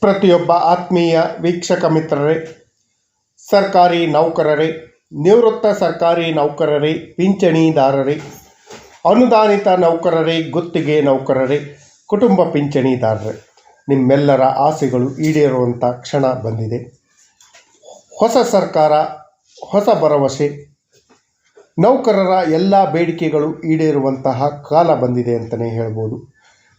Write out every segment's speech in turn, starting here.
ಪ್ರತಿಯೊಬ್ಬ ಆತ್ಮೀಯ ವೀಕ್ಷಕ ಮಿತ್ರರೇ, ಸರ್ಕಾರಿ ನೌಕರರೇ, ನಿವೃತ್ತ ಸರ್ಕಾರಿ ನೌಕರರೇ, ಪಿಂಚಣಿದಾರರೇ, ಅನುದಾನಿತ ನೌಕರರೇ, ಗುತ್ತಿಗೆ ನೌಕರರೇ, ಕುಟುಂಬ ಪಿಂಚಣಿದಾರರೇ, ನಿಮ್ಮೆಲ್ಲರ ಆಸೆಗಳು ಈಡೇರುವಂಥ ಕ್ಷಣ ಬಂದಿದೆ. ಹೊಸ ಸರ್ಕಾರ, ಹೊಸ ಭರವಸೆ, ನೌಕರರ ಎಲ್ಲ ಬೇಡಿಕೆಗಳು ಈಡೇರುವಂತಹ ಕಾಲ ಬಂದಿದೆ ಅಂತಲೇ ಹೇಳ್ಬೋದು.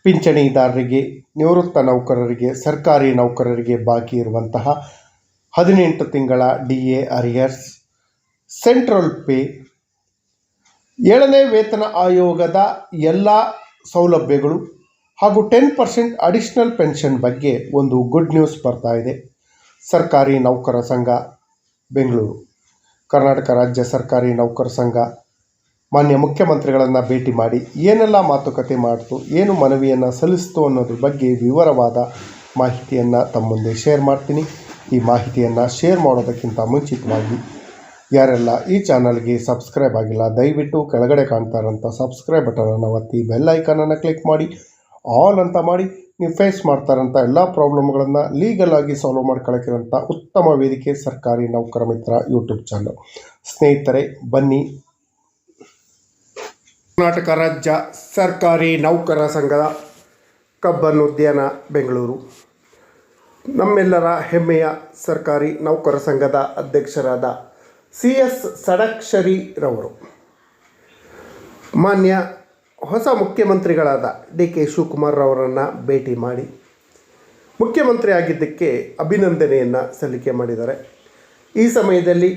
ಪಿಂಚಣಿದಾರರಿಗೆ, ನಿವೃತ್ತ ನೌಕರರಿಗೆ, ಸರ್ಕಾರಿ ನೌಕರರಿಗೆ ಬಾಕಿ ಇರುವಂತಹ 18 ತಿಂಗಳ DA ಅರಿಯರ್ಸ್, ಸೆಂಟ್ರಲ್ ಪೇ, 7ನೇ ವೇತನ ಆಯೋಗದ ಎಲ್ಲ ಸೌಲಭ್ಯಗಳು ಹಾಗೂ 10% ಅಡಿಷನಲ್ ಪೆನ್ಷನ್ ಬಗ್ಗೆ ಒಂದು ಗುಡ್ ನ್ಯೂಸ್ ಬರ್ತಾ ಇದೆ. ಸರ್ಕಾರಿ ನೌಕರ ಸಂಘ ಬೆಂಗಳೂರು, ಕರ್ನಾಟಕ ರಾಜ್ಯ ಸರ್ಕಾರಿ ನೌಕರ ಸಂಘ ಮಾನ್ಯ ಮುಖ್ಯಮಂತ್ರಿಗಳನ್ನು ಭೇಟಿ ಮಾಡಿ ಏನೆಲ್ಲ ಮಾತುಕತೆ ಮಾಡ್ತು, ಏನು ಮನವಿಯನ್ನು ಸಲ್ಲಿಸ್ತು ಅನ್ನೋದ್ರ ಬಗ್ಗೆ ವಿವರವಾದ ಮಾಹಿತಿಯನ್ನು ತಮ್ಮ ಮುಂದೆ ಶೇರ್ ಮಾಡ್ತೀನಿ. ಈ ಮಾಹಿತಿಯನ್ನು ಶೇರ್ ಮಾಡೋದಕ್ಕಿಂತ ಮುಂಚಿತವಾಗಿ ಯಾರೆಲ್ಲ ಈ ಚಾನಲ್ಗೆ ಸಬ್ಸ್ಕ್ರೈಬ್ ಆಗಿಲ್ಲ, ದಯವಿಟ್ಟು ಕೆಳಗಡೆ ಕಾಣ್ತಾ ಇರೋಂಥ ಸಬ್ಸ್ಕ್ರೈಬ್ ಬಟನನ್ನು ಒತ್ತಿ ಬೆಲ್ ಐಕಾನನ್ನು ಕ್ಲಿಕ್ ಮಾಡಿ ಆಲ್ ಅಂತ ಮಾಡಿ ನೀವು ಫೇಸ್ ಮಾಡ್ತಾ ಇರೋಂಥ ಎಲ್ಲ ಪ್ರಾಬ್ಲಮ್ಗಳನ್ನು ಲೀಗಲ್ ಆಗಿ ಸಾಲ್ವ್ ಮಾಡ್ಕೊಳ್ಳೋಕ್ಕಿರೋಂಥ ಉತ್ತಮ ವೇದಿಕೆ ಸರ್ಕಾರಿ ನೌಕರ ಮಿತ್ರ ಯೂಟ್ಯೂಬ್ ಚಾನಲ್. ಸ್ನೇಹಿತರೆ, ಬನ್ನಿ, ಕರ್ನಾಟಕ ರಾಜ್ಯ ಸರ್ಕಾರಿ ನೌಕರ ಸಂಘದ ಕಬ್ಬನ್ ಉದ್ಯಾನ ಬೆಂಗಳೂರು, ನಮ್ಮೆಲ್ಲರ ಹೆಮ್ಮೆಯ ಸರ್ಕಾರಿ ನೌಕರ ಸಂಘದ ಅಧ್ಯಕ್ಷರಾದ CS ಷಡಕ್ಷರಿರವರು ಮಾನ್ಯ ಹೊಸ ಮುಖ್ಯಮಂತ್ರಿಗಳಾದ DK ಶಿವಕುಮಾರ್ ಅವರನ್ನು ಭೇಟಿ ಮಾಡಿ ಮುಖ್ಯಮಂತ್ರಿ ಆಗಿದ್ದಕ್ಕೆ ಅಭಿನಂದನೆಯನ್ನು ಸಲ್ಲಿಕೆ ಮಾಡಿದ್ದಾರೆ. ಈ ಸಮಯದಲ್ಲಿ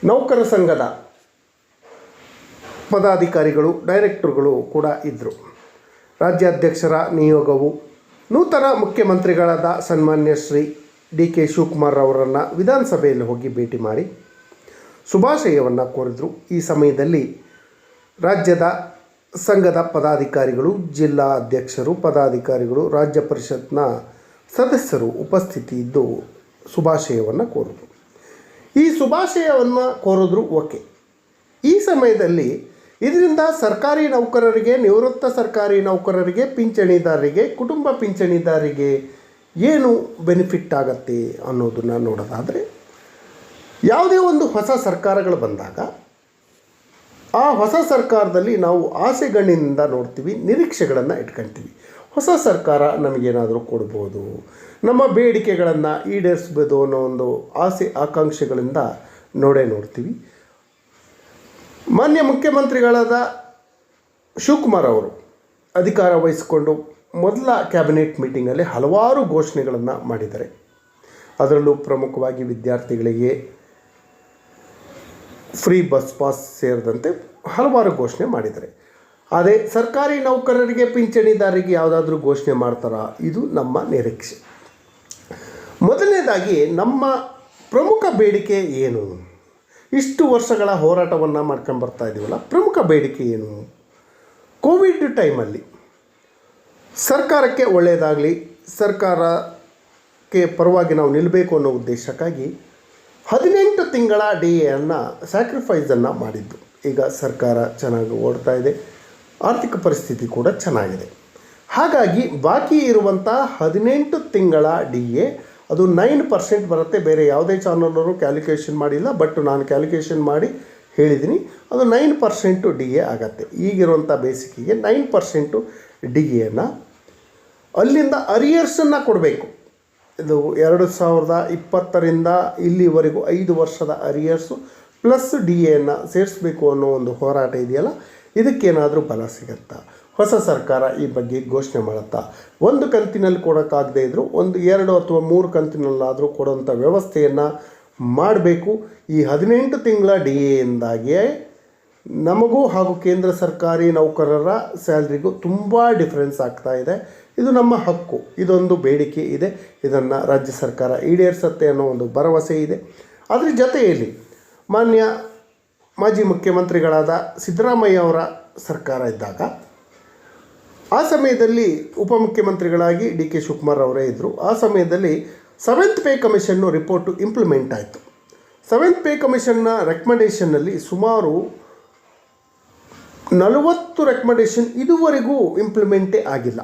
ನೌಕರ ಸಂಘದ ಪದಾಧಿಕಾರಿಗಳು, ಡೈರೆಕ್ಟರ್ಗಳು ಕೂಡ ಇದ್ದರು. ರಾಜ್ಯಾಧ್ಯಕ್ಷರ ನಿಯೋಗವು ನೂತನ ಮುಖ್ಯಮಂತ್ರಿಗಳಾದ ಸನ್ಮಾನ್ಯ ಶ್ರೀ DK ಶಿವಕುಮಾರ್ ಅವರನ್ನು ವಿಧಾನಸಭೆಯಲ್ಲಿ ಹೋಗಿ ಭೇಟಿ ಮಾಡಿ ಶುಭಾಶಯವನ್ನು ಕೋರಿದರು. ಈ ಸಮಯದಲ್ಲಿ ರಾಜ್ಯದ ಸಂಘದ ಪದಾಧಿಕಾರಿಗಳು, ಜಿಲ್ಲಾ ಅಧ್ಯಕ್ಷರು, ಪದಾಧಿಕಾರಿಗಳು, ರಾಜ್ಯ ಪರಿಷತ್ನ ಸದಸ್ಯರು ಉಪಸ್ಥಿತಿ ಇದ್ದು ಶುಭಾಶಯವನ್ನು ಕೋರಿದ್ರು. ಈ ಶುಭಾಶಯವನ್ನು ಕೋರಿದ್ರು, ಓಕೆ. ಈ ಸಮಯದಲ್ಲಿ ಇದರಿಂದ ಸರ್ಕಾರಿ ನೌಕರರಿಗೆ, ನಿವೃತ್ತ ಸರ್ಕಾರಿ ನೌಕರರಿಗೆ, ಪಿಂಚಣಿದಾರರಿಗೆ, ಕುಟುಂಬ ಪಿಂಚಣಿದಾರರಿಗೆ ಏನು ಬೆನಿಫಿಟ್ ಆಗತ್ತೆ ಅನ್ನೋದನ್ನು ನೋಡೋದಾದರೆ, ಯಾವುದೇ ಒಂದು ಹೊಸ ಸರ್ಕಾರಗಳು ಬಂದಾಗ ಆ ಹೊಸ ಸರ್ಕಾರದಲ್ಲಿ ನಾವು ಆಸೆಗಳಿಂದ ನೋಡ್ತೀವಿ, ನಿರೀಕ್ಷೆಗಳನ್ನು ಇಟ್ಕೊಳ್ತೀವಿ. ಹೊಸ ಸರ್ಕಾರ ನಮಗೇನಾದರೂ ಕೊಡ್ಬೋದು, ನಮ್ಮ ಬೇಡಿಕೆಗಳನ್ನು ಈಡೇರಿಸ್ಬೋದು ಅನ್ನೋ ಒಂದು ಆಸೆ ಆಕಾಂಕ್ಷೆಗಳಿಂದ ನೋಡ್ತೀವಿ. ಮಾನ್ಯ ಮುಖ್ಯಮಂತ್ರಿಗಳಾದ ಶಿವಕುಮಾರ್ ಅವರು ಅಧಿಕಾರ ವಹಿಸಿಕೊಂಡು ಮೊದಲ ಕ್ಯಾಬಿನೆಟ್ ಮೀಟಿಂಗಲ್ಲಿ ಹಲವಾರು ಘೋಷಣೆಗಳನ್ನು ಮಾಡಿದ್ದಾರೆ. ಅದರಲ್ಲೂ ಪ್ರಮುಖವಾಗಿ ವಿದ್ಯಾರ್ಥಿಗಳಿಗೆ ಫ್ರೀ ಬಸ್ ಪಾಸ್ ಸೇರಿದಂತೆ ಹಲವಾರು ಘೋಷಣೆ ಮಾಡಿದ್ದಾರೆ. ಅದೇ ಸರ್ಕಾರಿ ನೌಕರರಿಗೆ, ಪಿಂಚಣಿದಾರರಿಗೆ ಯಾವುದಾದ್ರೂ ಘೋಷಣೆ ಮಾಡ್ತಾರಾ? ಇದು ನಮ್ಮ ನಿರೀಕ್ಷೆ. ಮೊದಲನೇದಾಗಿ ನಮ್ಮ ಪ್ರಮುಖ ಬೇಡಿಕೆ ಏನು? ಇಷ್ಟು ವರ್ಷಗಳ ಹೋರಾಟವನ್ನು ಮಾಡ್ಕೊಂಡು ಬರ್ತಾ ಇದ್ದೀವಲ್ಲ, ಪ್ರಮುಖ ಬೇಡಿಕೆ ಏನು? ಕೋವಿಡ್ ಟೈಮಲ್ಲಿ ಸರ್ಕಾರಕ್ಕೆ ಒಳ್ಳೆಯದಾಗಲಿ, ಸರ್ಕಾರಕ್ಕೆ ಪರವಾಗಿ ನಾವು ನಿಲ್ಲಬೇಕು ಅನ್ನೋ ಉದ್ದೇಶಕ್ಕಾಗಿ 18 ತಿಂಗಳ DAಯನ್ನು ಸ್ಯಾಕ್ರಿಫೈಸನ್ನು ಮಾಡಿದ್ದು. ಈಗ ಸರ್ಕಾರ ಚೆನ್ನಾಗಿ ಓಡ್ತಾ ಇದೆ, ಆರ್ಥಿಕ ಪರಿಸ್ಥಿತಿ ಕೂಡ ಚೆನ್ನಾಗಿದೆ. ಹಾಗಾಗಿ ಬಾಕಿ ಇರುವಂಥ 18 ತಿಂಗಳ DA ಅದು 9% ಬರುತ್ತೆ. ಬೇರೆ ಯಾವುದೇ ಚಾನಲವರು ಕ್ಯಾಲ್ಕುಲೇಷನ್ ಮಾಡಿಲ್ಲ, ಬಟ್ ನಾನು ಕ್ಯಾಲ್ಕುಲೇಷನ್ ಮಾಡಿ ಹೇಳಿದ್ದೀನಿ. ಅದು 9% DA ಆಗತ್ತೆ. ಈಗಿರುವಂಥ ಬೇಸಿಕ್ಕಿಗೆ 9% DAಯನ್ನು ಅಲ್ಲಿಂದ ಅರಿಯರ್ಸನ್ನು ಕೊಡಬೇಕು. ಇದು 2020ರಿಂದ ಇಲ್ಲಿವರೆಗೂ 5 ವರ್ಷದ ಅರಿಯರ್ಸು ಪ್ಲಸ್ DAಯನ್ನು ಸೇರಿಸಬೇಕು ಅನ್ನೋ ಒಂದು ಹೋರಾಟ ಇದೆಯಲ್ಲ, ಇದಕ್ಕೇನಾದರೂ ಬಲ ಸಿಗುತ್ತಾ? ಹೊಸ ಸರ್ಕಾರ ಈ ಬಗ್ಗೆ ಘೋಷಣೆ ಮಾಡುತ್ತಾ? ಒಂದು ಕಂತಿನಲ್ಲಿ ಕೊಡೋಕ್ಕಾಗದೇ ಇದ್ದರೂ 1, 2 ಅಥವಾ 3 ಕಂತಿನಲ್ಲಾದರೂ ಕೊಡುವಂಥ ವ್ಯವಸ್ಥೆಯನ್ನು ಮಾಡಬೇಕು. ಈ 18 ತಿಂಗಳ DAಯಿಂದಾಗಿಯೇ ನಮಗೂ ಹಾಗೂ ಕೇಂದ್ರ ಸರ್ಕಾರಿ ನೌಕರರ ಸ್ಯಾಲ್ರಿಗೂ ತುಂಬ ಡಿಫ್ರೆನ್ಸ್ ಆಗ್ತಾ ಇದೆ. ಇದು ನಮ್ಮ ಹಕ್ಕು, ಇದೊಂದು ಬೇಡಿಕೆ ಇದೆ. ಇದನ್ನು ರಾಜ್ಯ ಸರ್ಕಾರ ಈಡೇರಿಸುತ್ತೆ ಅನ್ನೋ ಒಂದು ಭರವಸೆ ಇದೆ. ಅದರ ಜೊತೆಯಲ್ಲಿ ಮಾನ್ಯ ಮಾಜಿ ಮುಖ್ಯಮಂತ್ರಿಗಳಾದ ಸಿದ್ದರಾಮಯ್ಯ ಅವರ ಸರ್ಕಾರ ಇದ್ದಾಗ ಆ ಸಮಯದಲ್ಲಿ ಉಪಮುಖ್ಯಮಂತ್ರಿಗಳಾಗಿ DK ಶಿವಕುಮಾರ್ ಅವರೇ ಇದ್ದರು. ಆ ಸಮಯದಲ್ಲಿ 7th pay commission report implement ಆಯಿತು. 7th ಪೇ ಕಮಿಷನ್ನ ರೆಕಮೆಂಡೇಷನ್ನಲ್ಲಿ ಸುಮಾರು 40 ರೆಕಮೆಂಡೇಷನ್ ಇದುವರೆಗೂ ಇಂಪ್ಲಿಮೆಂಟೇ ಆಗಿಲ್ಲ.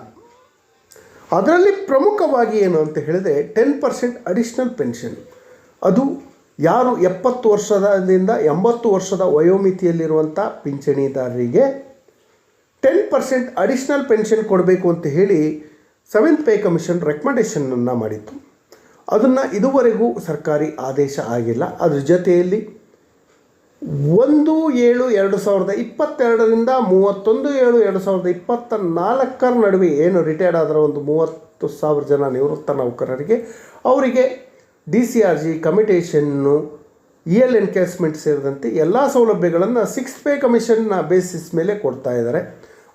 ಅದರಲ್ಲಿ ಪ್ರಮುಖವಾಗಿ ಏನು ಅಂತ ಹೇಳಿದರೆ 10% ಅಡಿಷ್ನಲ್ ಪೆನ್ಷನ್. ಅದು ಯಾರು 70 ವರ್ಷದಿಂದ 80 ವರ್ಷದ ವಯೋಮಿತಿಯಲ್ಲಿರುವಂಥ ಪಿಂಚಣಿದಾರರಿಗೆ 10% ಅಡಿಷ್ನಲ್ ಪೆನ್ಷನ್ ಕೊಡಬೇಕು ಅಂತ ಹೇಳಿ 7th ಪೇ ಕಮಿಷನ್ ರೆಕಮೆಂಡೇಷನನ್ನು ಮಾಡಿತ್ತು. ಅದನ್ನು ಇದುವರೆಗೂ ಸರ್ಕಾರಿ ಆದೇಶ ಆಗಿಲ್ಲ. ಅದ್ರ ಜೊತೆಯಲ್ಲಿ 1/7/2022ರಿಂದ 31/7/2024 ನಡುವೆ ಏನು ರಿಟೈರ್ಡ್ ಆದರ ಒಂದು 30,000 ಜನ ನಿವೃತ್ತ ನೌಕರರಿಗೆ ಅವರಿಗೆ DCRG ಕಮಿಟೇಷನ್ನು EL ಎನ್ಕೇಸ್ಮೆಂಟ್ ಸೇರಿದಂತೆ ಎಲ್ಲ ಸೌಲಭ್ಯಗಳನ್ನು 6th ಪೇ ಕಮಿಷನ್ನ ಬೇಸಿಸ್ ಮೇಲೆ ಕೊಡ್ತಾ ಇದ್ದಾರೆ.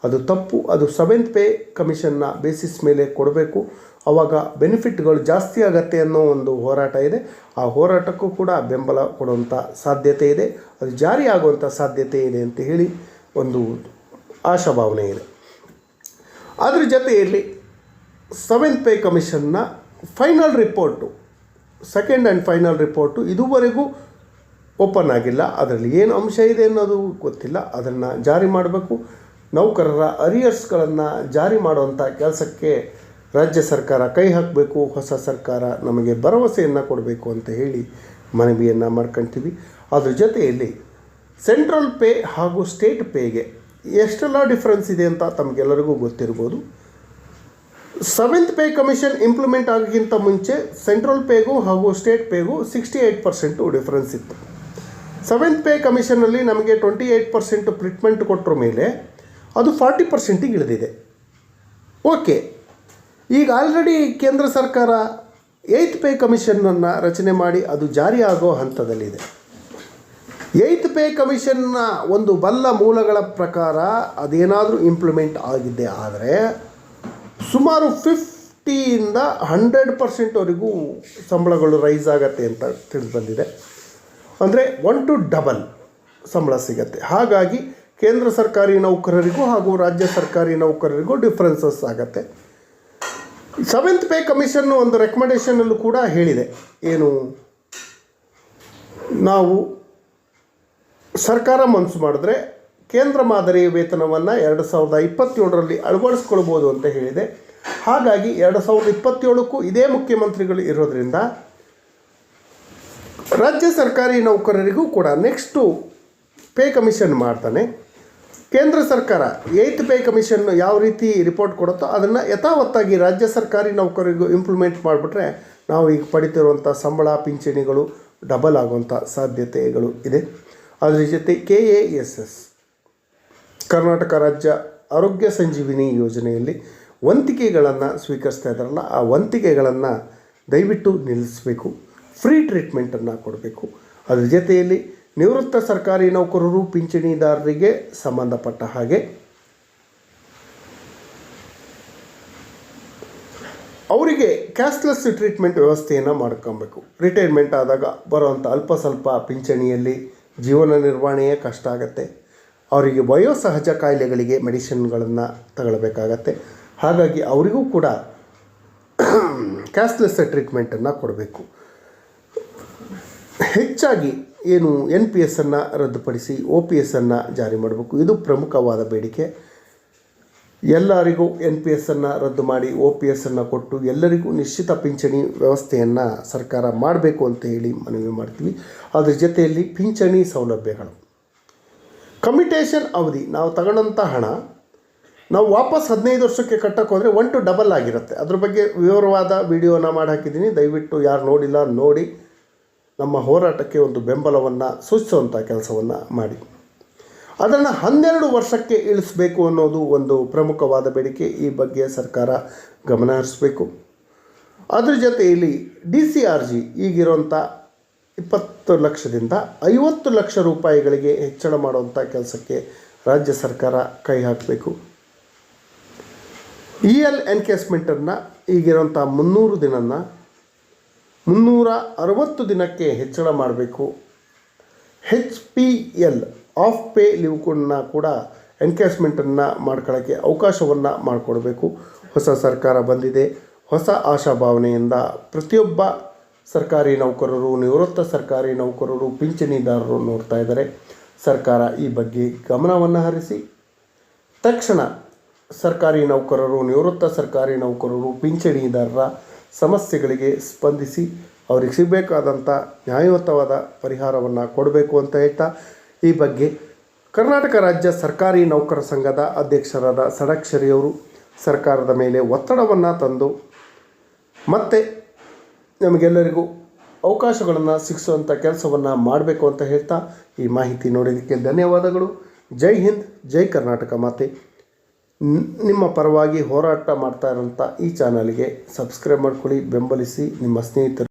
ಅದು ತಪ್ಪು. ಅದು 7th ಪೇ ಕಮಿಷನ್ನ ಬೇಸಿಸ್ ಮೇಲೆ ಕೊಡಬೇಕು. ಆವಾಗ ಬೆನಿಫಿಟ್ಗಳು ಜಾಸ್ತಿ ಆಗತ್ತೆ ಅನ್ನೋ ಒಂದು ಹೋರಾಟ ಇದೆ. ಆ ಹೋರಾಟಕ್ಕೂ ಕೂಡ ಬೆಂಬಲ ಕೊಡುವಂಥ ಸಾಧ್ಯತೆ ಇದೆ. ಅದು ಜಾರಿ ಆಗುವಂಥ ಸಾಧ್ಯತೆ ಇದೆ ಅಂತ ಹೇಳಿ ಒಂದು ಆಶಾಭಾವನೆ ಇದೆ. ಅದ್ರ ಜೊತೆಯಲ್ಲಿ 7th ಪೇ ಕಮಿಷನ್ನ final report, second and final report ಇದುವರೆಗೂ ಓಪನ್ ಆಗಿಲ್ಲ. ಅದರಲ್ಲಿ ಏನು ಅಂಶ ಇದೆ ಅನ್ನೋದು ಗೊತ್ತಿಲ್ಲ. ಅದನ್ನು ಜಾರಿ ಮಾಡಬೇಕು. ನೌಕರರ ಅರಿಯರ್ಸ್ಗಳನ್ನು ಜಾರಿ ಮಾಡುವಂಥ ಕೆಲಸಕ್ಕೆ ರಾಜ್ಯ ಸರ್ಕಾರ ಕೈ ಹಾಕಬೇಕು. ಹೊಸ ಸರ್ಕಾರ ನಮಗೆ ಭರವಸೆಯನ್ನು ಕೊಡಬೇಕು ಅಂತ ಹೇಳಿ ಮನವಿಯನ್ನು ಮಾಡ್ಕೊಳ್ತೀವಿ. ಅದ್ರ ಜೊತೆಯಲ್ಲಿ ಸೆಂಟ್ರಲ್ ಪೇ ಹಾಗೂ ಸ್ಟೇಟ್ ಪೇಗೆ ಎಷ್ಟೆಲ್ಲ ಡಿಫ್ರೆನ್ಸ್ ಇದೆ ಅಂತ ತಮಗೆಲ್ಲರಿಗೂ ಗೊತ್ತಿರ್ಬೋದು. 7th ಪೇ ಕಮಿಷನ್ ಇಂಪ್ಲಿಮೆಂಟ್ ಆಗೋಕ್ಕಿಂತ ಮುಂಚೆ ಸೆಂಟ್ರಲ್ ಪೇಗೂ ಹಾಗೂ ಸ್ಟೇಟ್ ಪೇಗೂ 68% ಡಿಫ್ರೆನ್ಸ್ ಇತ್ತು. 7th ಪೇ ಕಮಿಷನಲ್ಲಿ ನಮಗೆ 28% ಟ್ರೀಟ್ಮೆಂಟ್ ಕೊಟ್ಟರ ಮೇಲೆ ಅದು 40%ಗೆ ಇಳಿದಿದೆ. ಓಕೆ, ಈಗ ಆಲ್ರೆಡಿ ಕೇಂದ್ರ ಸರ್ಕಾರ 8th ಪೇ ಕಮಿಷನನ್ನು ರಚನೆ ಮಾಡಿ ಅದು ಜಾರಿ ಆಗೋ ಹಂತದಲ್ಲಿದೆ. 8th ಪೇ ಕಮಿಷನ್ನ ಒಂದು ಬಲ್ಲ ಮೂಲಗಳ ಪ್ರಕಾರ ಅದೇನಾದರೂ ಇಂಪ್ಲಿಮೆಂಟ್ ಆಗಿದ್ದೆ ಆದರೆ ಸುಮಾರು 50ಇಂದ 100%ವರೆಗೂ ಸಂಬಳಗಳು ರೈಸ್ ಆಗತ್ತೆ ಅಂತ ತಿಳಿದು ಬಂದಿದೆ. ಅಂದರೆ 1 to ಡಬಲ್ ಸಂಬಳ ಸಿಗತ್ತೆ. ಹಾಗಾಗಿ ಕೇಂದ್ರ ಸರ್ಕಾರಿ ನೌಕರರಿಗೂ ಹಾಗೂ ರಾಜ್ಯ ಸರ್ಕಾರಿ ನೌಕರರಿಗೂ ಡಿಫ್ರೆನ್ಸಸ್ ಆಗತ್ತೆ. 7th ಪೇ ಕಮಿಷನ್ ಒಂದು ರೆಕಮೆಂಡೇಷನಲ್ಲೂ ಕೂಡ ಹೇಳಿದೆ, ಏನು ನಾವು ಸರ್ಕಾರ ಮನಸ್ಸು ಮಾಡಿದ್ರೆ ಕೇಂದ್ರ ಮಾದರಿ ವೇತನವನ್ನು 2027ರಲ್ಲಿ ಅಳವಡಿಸ್ಕೊಳ್ಬೋದು ಅಂತ ಹೇಳಿದೆ. ಹಾಗಾಗಿ 2027ಕ್ಕೂ ಇದೇ ಮುಖ್ಯಮಂತ್ರಿಗಳು ಇರೋದರಿಂದ ರಾಜ್ಯ ಸರ್ಕಾರಿ ನೌಕರರಿಗೂ ಕೂಡ ನೆಕ್ಸ್ಟು ಪೇ ಕಮಿಷನ್ ಮಾಡ್ತಾನೆ. ಕೇಂದ್ರ ಸರ್ಕಾರ 8th ಪೇ ಕಮಿಷನ್ ಯಾವ ರೀತಿ ರಿಪೋರ್ಟ್ ಕೊಡುತ್ತೋ ಅದನ್ನು ಯಥಾವತ್ತಾಗಿ ರಾಜ್ಯ ಸರ್ಕಾರಿ ನೌಕರರಿಗೂ ಇಂಪ್ಲಿಮೆಂಟ್ ಮಾಡಿಬಿಟ್ರೆ ನಾವು ಈಗ ಪಡಿತಿರುವಂಥ ಸಂಬಳ ಪಿಂಚಣಿಗಳು ಡಬಲ್ ಆಗುವಂಥ ಸಾಧ್ಯತೆಗಳು ಇದೆ. ಅದರ ಜೊತೆ KASS ಕರ್ನಾಟಕ ರಾಜ್ಯ ಆರೋಗ್ಯ ಸಂಜೀವಿನಿ ಯೋಜನೆಯಲ್ಲಿ ವಂತಿಗೆಗಳನ್ನು ಸ್ವೀಕರಿಸ್ತಾ ಇದ್ದಾರಲ್ಲ, ಆ ವಂತಿಗೆಗಳನ್ನು ದಯವಿಟ್ಟು ನಿಲ್ಲಿಸಬೇಕು. ಫ್ರೀ ಟ್ರೀಟ್ಮೆಂಟನ್ನು ಕೊಡಬೇಕು. ಅದರ ಜೊತೆಯಲ್ಲಿ ನಿವೃತ್ತ ಸರ್ಕಾರಿ ನೌಕರರು ಪಿಂಚಣಿದಾರರಿಗೆ ಸಂಬಂಧಪಟ್ಟ ಹಾಗೆ ಅವರಿಗೆ ಕ್ಯಾಶ್ಲೆಸ್ ಟ್ರೀಟ್ಮೆಂಟ್ ವ್ಯವಸ್ಥೆಯನ್ನು ಮಾಡ್ಕೊಬೇಕು. ರಿಟೈರ್ಮೆಂಟ್ ಆದಾಗ ಬರುವಂಥ ಅಲ್ಪ ಸ್ವಲ್ಪ ಪಿಂಚಣಿಯಲ್ಲಿ ಜೀವನ ನಿರ್ವಹಣೆಯೇ ಕಷ್ಟ ಆಗುತ್ತೆ. ಅವರಿಗೆ ವಯೋಸಹಜ ಕಾಯಿಲೆಗಳಿಗೆ ಮೆಡಿಸಿನ್ಗಳನ್ನು ತಗೊಳ್ಬೇಕಾಗತ್ತೆ. ಹಾಗಾಗಿ ಅವರಿಗೂ ಕೂಡ ಕ್ಯಾಶ್ಲೆಸ್ ಟ್ರೀಟ್ಮೆಂಟನ್ನು ಕೊಡಬೇಕು. ಹೆಚ್ಚಾಗಿ ಏನು NPSನ್ನು ರದ್ದುಪಡಿಸಿ OPSನ್ನು ಜಾರಿ ಮಾಡಬೇಕು. ಇದು ಪ್ರಮುಖವಾದ ಬೇಡಿಕೆ. ಎಲ್ಲರಿಗೂ NPSನ್ನು ರದ್ದು ಮಾಡಿ OPSನ್ನು ಕೊಟ್ಟು ಎಲ್ಲರಿಗೂ ನಿಶ್ಚಿತ ಪಿಂಚಣಿ ವ್ಯವಸ್ಥೆಯನ್ನು ಸರ್ಕಾರ ಮಾಡಬೇಕು ಅಂತ ಹೇಳಿ ಮನವಿ ಮಾಡ್ತೀವಿ. ಅದ್ರ ಜೊತೆಯಲ್ಲಿ ಪಿಂಚಣಿ ಸೌಲಭ್ಯಗಳು, ಕಮಿಟೇಷನ್ ಅವಧಿ, ನಾವು ತಗೊಂಡಂಥ ಹಣ ನಾವು ವಾಪಸ್ 15 ವರ್ಷಕ್ಕೆ ಕಟ್ಟಕ್ಕೆ ಹೋದರೆ 1 to ಡಬಲ್ ಆಗಿರುತ್ತೆ. ಅದ್ರ ಬಗ್ಗೆ ವಿವರವಾದ ವಿಡಿಯೋನ ಮಾಡಿ ಹಾಕಿದ್ದೀನಿ. ದಯವಿಟ್ಟು ಯಾರು ನೋಡಿಲ್ಲ ನೋಡಿ ನಮ್ಮ ಹೋರಾಟಕ್ಕೆ ಒಂದು ಬೆಂಬಲವನ್ನು ಸೂಚಿಸುವಂಥ ಕೆಲಸವನ್ನು ಮಾಡಿ. ಅದನ್ನು 12 ವರ್ಷಕ್ಕೆ ಇಳಿಸಬೇಕು ಅನ್ನೋದು ಒಂದು ಪ್ರಮುಖವಾದ ಬೇಡಿಕೆ. ಈ ಬಗ್ಗೆ ಸರ್ಕಾರ ಗಮನ ಹರಿಸಬೇಕು. ಅದ್ರ ಜೊತೆಯಲ್ಲಿ DCRG ಈಗಿರುವಂಥ 20 ಲಕ್ಷದಿಂದ 50 ಲಕ್ಷ ರೂಪಾಯಿಗಳಿಗೆ ಹೆಚ್ಚಳ ಮಾಡುವಂಥ ಕೆಲಸಕ್ಕೆ ರಾಜ್ಯ ಸರ್ಕಾರ ಕೈ ಹಾಕಬೇಕು. EL ಎನ್ಕೇಸ್ಮೆಂಟನ್ನು ಈಗಿರುವಂಥ 300 ದಿನನ 360 ದಿನಕ್ಕೆ ಹೆಚ್ಚಳ ಮಾಡಬೇಕು. HPL ಆಫ್ ಪೇ ಲೀವ್ಗಳನ್ನ ಕೂಡ ಎನ್ಕೇಸ್ಮೆಂಟನ್ನು ಮಾಡ್ಕೊಳ್ಳೋಕ್ಕೆ ಅವಕಾಶವನ್ನು ಮಾಡಿಕೊಡ್ಬೇಕು. ಹೊಸ ಸರ್ಕಾರ ಬಂದಿದೆ. ಹೊಸ ಆಶಾಭಾವನೆಯಿಂದ ಪ್ರತಿಯೊಬ್ಬ ಸರ್ಕಾರಿ ನೌಕರರು, ನಿವೃತ್ತ ಸರ್ಕಾರಿ ನೌಕರರು, ಪಿಂಚಣಿದಾರರು ನೋಡ್ತಾ ಇದ್ದಾರೆ. ಸರ್ಕಾರ ಈ ಬಗ್ಗೆ ಗಮನವನ್ನು ಹರಿಸಿ ತಕ್ಷಣ ಸರ್ಕಾರಿ ನೌಕರರು, ನಿವೃತ್ತ ಸರ್ಕಾರಿ ನೌಕರರು, ಪಿಂಚಣಿದಾರರ ಸಮಸ್ಯೆಗಳಿಗೆ ಸ್ಪಂದಿಸಿ ಅವ್ರಿಗೆ ಸಿಗಬೇಕಾದಂಥ ನ್ಯಾಯಯುತವಾದ ಪರಿಹಾರವನ್ನು ಕೊಡಬೇಕು ಅಂತ ಹೇಳ್ತಾ, ಈ ಬಗ್ಗೆ ಕರ್ನಾಟಕ ರಾಜ್ಯ ಸರ್ಕಾರಿ ನೌಕರ ಸಂಘದ ಅಧ್ಯಕ್ಷರಾದ ಷಡಕ್ಷರಿಯವರು ಸರ್ಕಾರದ ಮೇಲೆ ಒತ್ತಡವನ್ನು ತಂದು ಮತ್ತೆ ನಮಗೆಲ್ಲರಿಗೂ ಅವಕಾಶಗಳನ್ನು ಸಿಗಿಸುವಂಥ ಕೆಲಸವನ್ನು ಮಾಡಬೇಕು ಅಂತ ಹೇಳ್ತಾ, ಈ ಮಾಹಿತಿ ನೋಡೋದಕ್ಕೆ ಧನ್ಯವಾದಗಳು. ಜೈ ಹಿಂದ್, ಜೈ ಕರ್ನಾಟಕ ಮಾತೆ. ನಿಮ್ಮ ಪರವಾಗಿ ಹೋರಾಟ ಮಾಡ್ತಾ ಇರೋಂಥ ಈ ಚಾನಲ್ಗೆ ಸಬ್ಸ್ಕ್ರೈಬ್ ಮಾಡ್ಕೊಳ್ಳಿ, ಬೆಂಬಲಿಸಿ, ನಿಮ್ಮ ಸ್ನೇಹಿತರು